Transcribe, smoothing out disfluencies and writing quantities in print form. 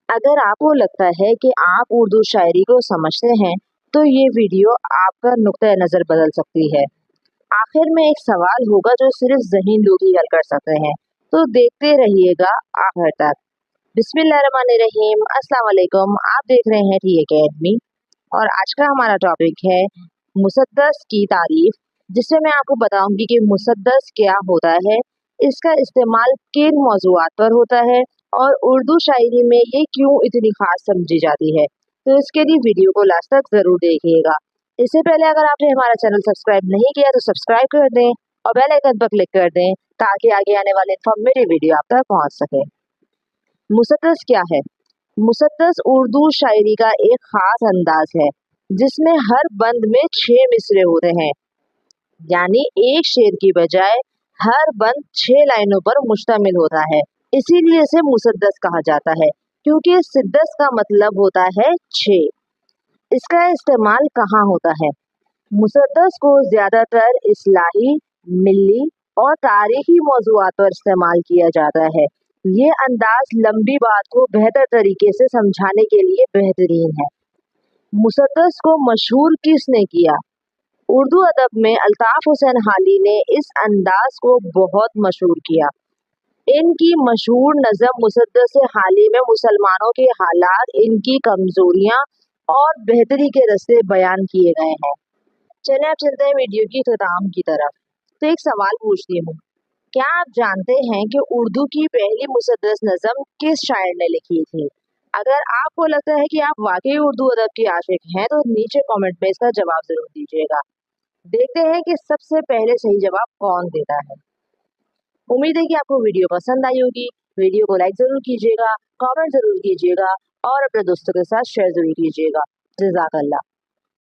अगर आपको लगता है कि आप उर्दू शायरी को समझते हैं तो ये वीडियो आपका नुक्ता नज़र बदल सकती है। आखिर में एक सवाल होगा जो सिर्फ ज़हीन लोग ही हल कर सकते हैं, तो देखते रहिएगा आखिर तक। बिस्मिल्लाहिर्रहमानिर्रहीम, अस्सलाम वालेकुम। आप देख रहे हैं टी अकेडमी और आज का हमारा टॉपिक है मुसद्दस की तारीफ, जिसमें मैं आपको बताऊंगी कि मुसद्दस क्या होता है, इसका इस्तेमाल किन मौज़ूआत पर होता है और उर्दू शायरी में ये क्यों इतनी खास समझी जाती है। तो इसके लिए वीडियो को लास्ट तक ज़रूर देखिएगा। इससे पहले अगर आपने हमारा चैनल सब्सक्राइब नहीं किया तो सब्सक्राइब कर दें और बेल आइकन पर क्लिक कर दें ताकि आगे आने वाले इन्फॉर्मेटिव वीडियो आप तक पहुँच सके। मुसद्दस क्या है? मुसद्दस उर्दू शायरी का एक खास अंदाज है जिसमें हर बंद में 6 मिसरे होते हैं, यानी एक शेर की बजाय हर बंद 6 लाइनों पर मुश्तमिल होता है। इसीलिए इसे मुसद्दस कहा जाता है, क्योंकि सिद्दस का मतलब होता है 6। इसका इस्तेमाल कहाँ होता है? मुसद्दस को ज्यादातर इस्लाही, मिली और तारीखी मौज़ूआत पर इस्तेमाल किया जाता है। ये अंदाज लंबी बात को बेहतर तरीके से समझाने के लिए बेहतरीन है। मुसद्दस को मशहूर किसने किया? उर्दू अदब में अल्ताफ हुसैन हाली ने इस अंदाज को बहुत मशहूर किया। इनकी मशहूर नज़म मुसद्दस हाली में मुसलमानों के हालात, इनकी कमजोरियां और बेहतरी के रास्ते बयान किए गए हैं। चलिए अब चलते हैं वीडियो की इख्तिताम की तरफ। तो एक सवाल पूछती हूँ, क्या आप जानते हैं कि उर्दू की पहली मुसद्दस नज़म किस शायर ने लिखी थी? अगर आपको लगता है कि आप वाकई उर्दू अदब के आशिक हैं तो नीचे कमेंट में इसका जवाब जरूर दीजिएगा। देखते हैं कि सबसे पहले सही जवाब कौन देता है। उम्मीद है कि आपको वीडियो पसंद आई होगी। वीडियो को लाइक जरूर कीजिएगा, कमेंट जरूर कीजिएगा और अपने दोस्तों के साथ शेयर जरूर कीजिएगा। जज़ाकल्लाह।